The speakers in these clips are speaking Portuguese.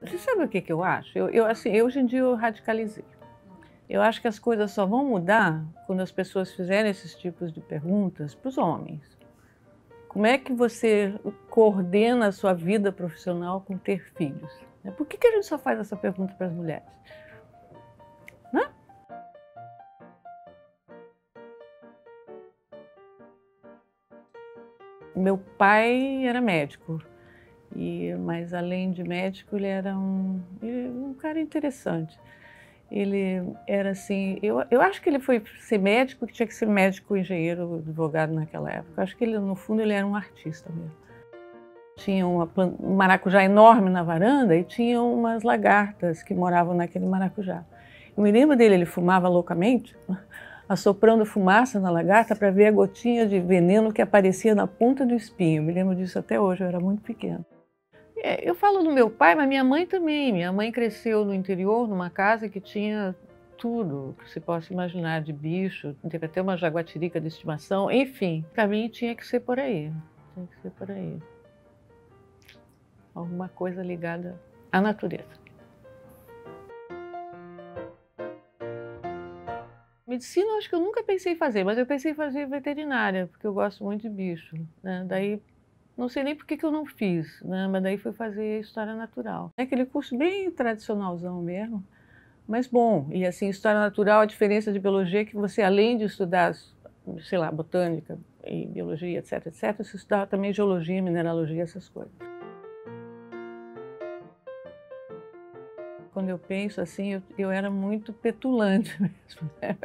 Você sabe o que que eu acho? Assim, hoje em dia eu radicalizei. Eu acho que as coisas só vão mudar quando as pessoas fizerem esses tipos de perguntas para os homens. Como é que você coordena a sua vida profissional com ter filhos? Por que a gente só faz essa pergunta para as mulheres? Né? Meu pai era médico, mas além de médico ele era um cara interessante. Ele era assim, eu acho que ele foi ser médico, que tinha que ser médico, engenheiro, advogado naquela época. Eu acho que ele, no fundo, ele era um artista mesmo. Tinha um maracujá enorme na varanda e tinha umas lagartas que moravam naquele maracujá. Eu me lembro dele, ele fumava loucamente, assoprando fumaça na lagarta para ver a gotinha de veneno que aparecia na ponta do espinho. Eu me lembro disso até hoje, eu era muito pequena. Eu falo do meu pai, mas minha mãe também. Minha mãe cresceu no interior, numa casa que tinha tudo que se possa imaginar de bicho, teve até uma jaguatirica de estimação, enfim. O caminho tinha que ser por aí, tinha que ser por aí. Alguma coisa ligada à natureza. Medicina, acho que eu nunca pensei em fazer, mas eu pensei em fazer veterinária, porque eu gosto muito de bicho, né? Daí, não sei nem por que eu não fiz, né? Mas daí fui fazer História Natural. É aquele curso bem tradicionalzão mesmo, mas bom. E assim, História Natural, a diferença de Biologia é que você, além de estudar, sei lá, Botânica e Biologia, etc, etc, você estudava também Geologia, Mineralogia, essas coisas. Quando eu penso assim, eu era muito petulante mesmo, né?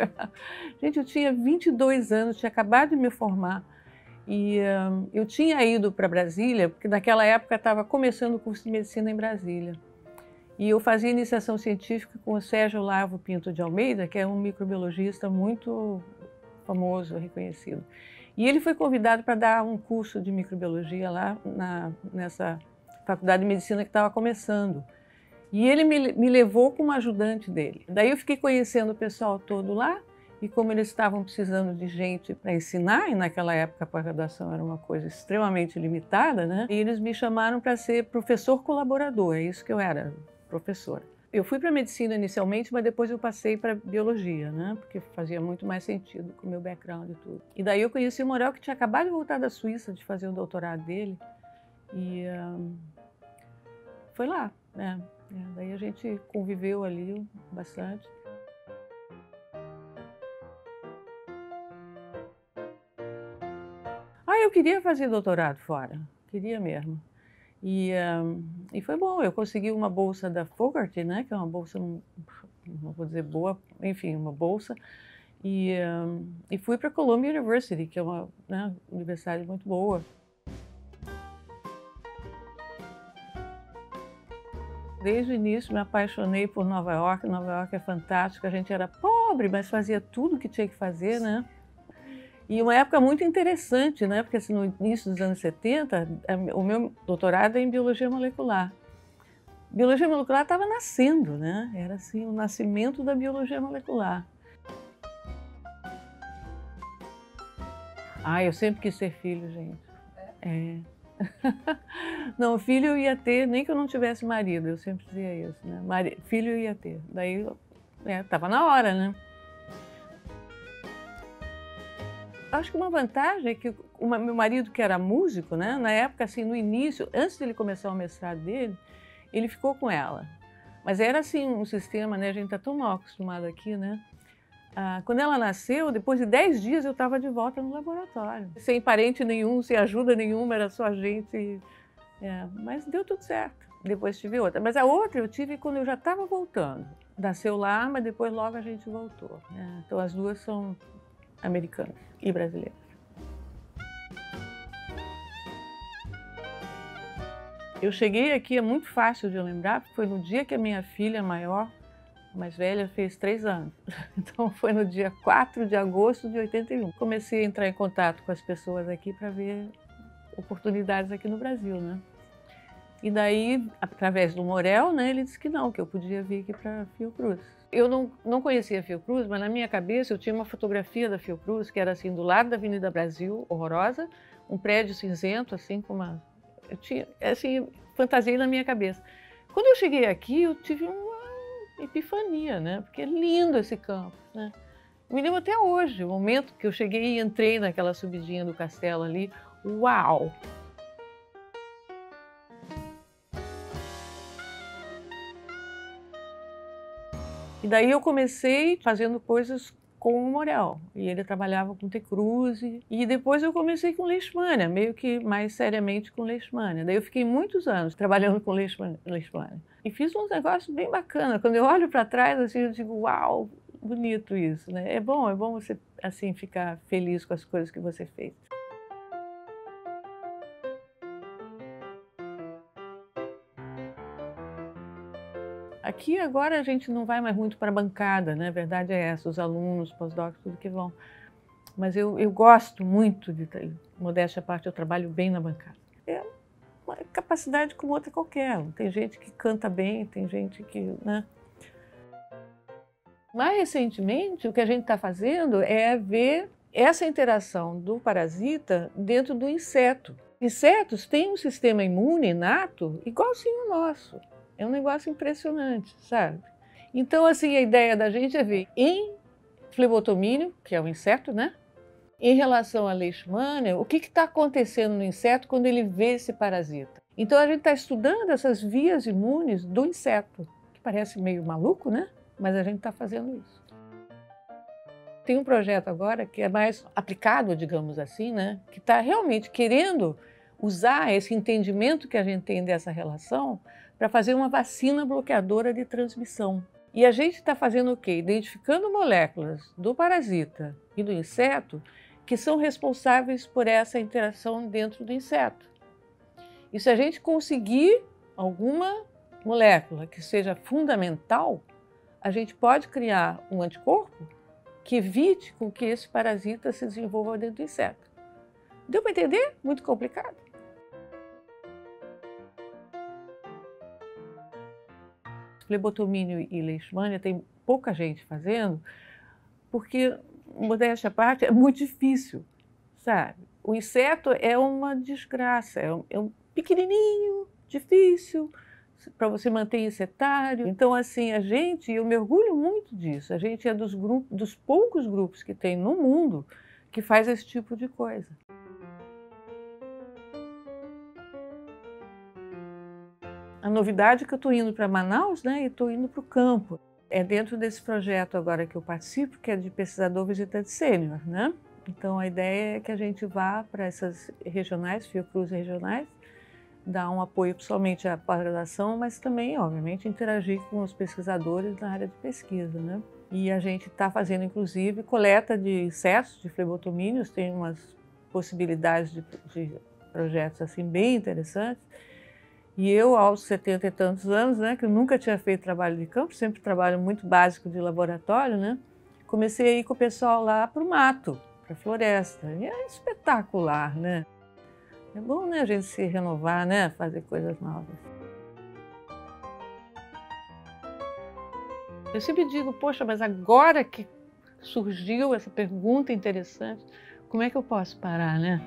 Gente, eu tinha 22 anos, tinha acabado de me formar. E eu tinha ido para Brasília, porque naquela época estava começando o curso de medicina em Brasília. E eu fazia iniciação científica com o Sérgio Lavo Pinto de Almeida, que é um microbiologista muito famoso, reconhecido. E ele foi convidado para dar um curso de microbiologia lá nessa faculdade de medicina que estava começando. E ele me levou como ajudante dele. Daí eu fiquei conhecendo o pessoal todo lá, e como eles estavam precisando de gente para ensinar, e naquela época a pós-graduação era uma coisa extremamente limitada, né? E eles me chamaram para ser professor colaborador, é isso que eu era, professora. Eu fui para medicina inicialmente, mas depois eu passei para biologia, né? Porque fazia muito mais sentido com o meu background e tudo. E daí eu conheci o Morel, que tinha acabado de voltar da Suíça, de fazer o doutorado dele, e foi lá, né? Daí a gente conviveu ali bastante. Eu queria fazer doutorado fora, queria mesmo. E foi bom, eu consegui uma bolsa da Fogarty, né, que é uma bolsa, não vou dizer boa, enfim, uma bolsa. E fui para Columbia University, que é uma, né, universidade muito boa. Desde o início me apaixonei por Nova York. Nova York é fantástico, a gente era pobre, mas fazia tudo o que tinha que fazer, né? E uma época muito interessante, né? Porque assim, no início dos anos 70, o meu doutorado é em Biologia Molecular. Biologia Molecular estava nascendo, né? Era assim, o nascimento da Biologia Molecular. Eu sempre quis ter filho, gente. É. Não, filho eu ia ter, nem que eu não tivesse marido, eu sempre dizia isso, né? Filho eu ia ter. Daí, estava na hora, né? Acho que uma vantagem é que meu marido, que era músico, né? Na época, assim, no início, antes de ele começar o mestrado dele, ele ficou com ela. Mas era assim um sistema, né? A gente está tão mal acostumado aqui, né? Quando ela nasceu, depois de 10 dias eu estava de volta no laboratório. Sem parente nenhum, sem ajuda nenhuma, era só a gente. Mas deu tudo certo. Depois tive outra. Mas a outra eu tive quando eu já estava voltando. Nasceu lá, mas depois logo a gente voltou, né? Então as duas são americanas e brasileiras. Eu cheguei aqui, é muito fácil de eu lembrar, porque foi no dia que a minha filha maior, mais velha, fez 3 anos. Então foi no dia 4 de agosto de 81. Comecei a entrar em contato com as pessoas aqui para ver oportunidades aqui no Brasil, né? E daí, através do Morel, né, ele disse que não, que eu podia vir aqui para Fiocruz. Eu não conhecia a Fiocruz, mas na minha cabeça eu tinha uma fotografia da Fiocruz, que era assim, do lado da Avenida Brasil, horrorosa, um prédio cinzento, assim, com uma... Eu tinha, assim, fantasiei na minha cabeça. Quando eu cheguei aqui, eu tive uma epifania, né? Porque é lindo esse campus, né? Eu me lembro até hoje, o momento que eu cheguei e entrei naquela subidinha do castelo ali. Uau! E daí eu comecei fazendo coisas com o Morel, e ele trabalhava com T-Cruze, e depois eu comecei com Leishmania, meio que mais seriamente com Leishmania. Daí eu fiquei muitos anos trabalhando com Leishmania, e fiz um negócio bem bacana. Quando eu olho para trás, assim, eu digo, uau, bonito isso, né? É bom você, assim, ficar feliz com as coisas que você fez. Aqui agora a gente não vai mais muito para a bancada, né? A verdade é essa, os alunos, pós-docs, tudo que vão. Mas eu gosto muito modéstia à parte, eu trabalho bem na bancada. É uma capacidade como outra qualquer. Tem gente que canta bem, tem gente que, né? Mais recentemente, o que a gente está fazendo é ver essa interação do parasita dentro do inseto. Insetos têm um sistema imune inato igualzinho ao nosso. É um negócio impressionante, sabe? Então, assim, a ideia da gente é ver em flebotomínio, que é o inseto, né? Em relação à leishmania, o que está acontecendo no inseto quando ele vê esse parasita? Então, a gente está estudando essas vias imunes do inseto, que parece meio maluco, né? Mas a gente está fazendo isso. Tem um projeto agora que é mais aplicado, digamos assim, né? Que está realmente querendo usar esse entendimento que a gente tem dessa relação para fazer uma vacina bloqueadora de transmissão. E a gente está fazendo o quê? Identificando moléculas do parasita e do inseto que são responsáveis por essa interação dentro do inseto. E se a gente conseguir alguma molécula que seja fundamental, a gente pode criar um anticorpo que evite com que esse parasita se desenvolva dentro do inseto. Deu para entender? Muito complicado. Flebotomínio e leishmania tem pouca gente fazendo, porque, modéstia à parte, é muito difícil, sabe? O inseto é uma desgraça, é um pequenininho, difícil, para você manter insetário. Então, assim, eu me orgulho muito disso, a gente é dos poucos grupos que tem no mundo que faz esse tipo de coisa. A novidade é que eu estou indo para Manaus, né, e estou indo para o campo. É dentro desse projeto agora que eu participo, que é de pesquisador visitante sênior, né? Então a ideia é que a gente vá para essas regionais, Fiocruz regionais, dar um apoio principalmente à pós-graduação, mas também, obviamente, interagir com os pesquisadores na área de pesquisa, né? E a gente está fazendo, inclusive, coleta de insetos, de flebotomínios, tem umas possibilidades de projetos assim bem interessantes. E eu, aos 70 e tantos anos, né, que eu nunca tinha feito trabalho de campo, sempre trabalho muito básico de laboratório, né, comecei a ir com o pessoal lá para o mato, para a floresta. E é espetacular, né? É bom, né, a gente se renovar, né, fazer coisas novas. Eu sempre digo, poxa, mas agora que surgiu essa pergunta interessante, como é que eu posso parar, né?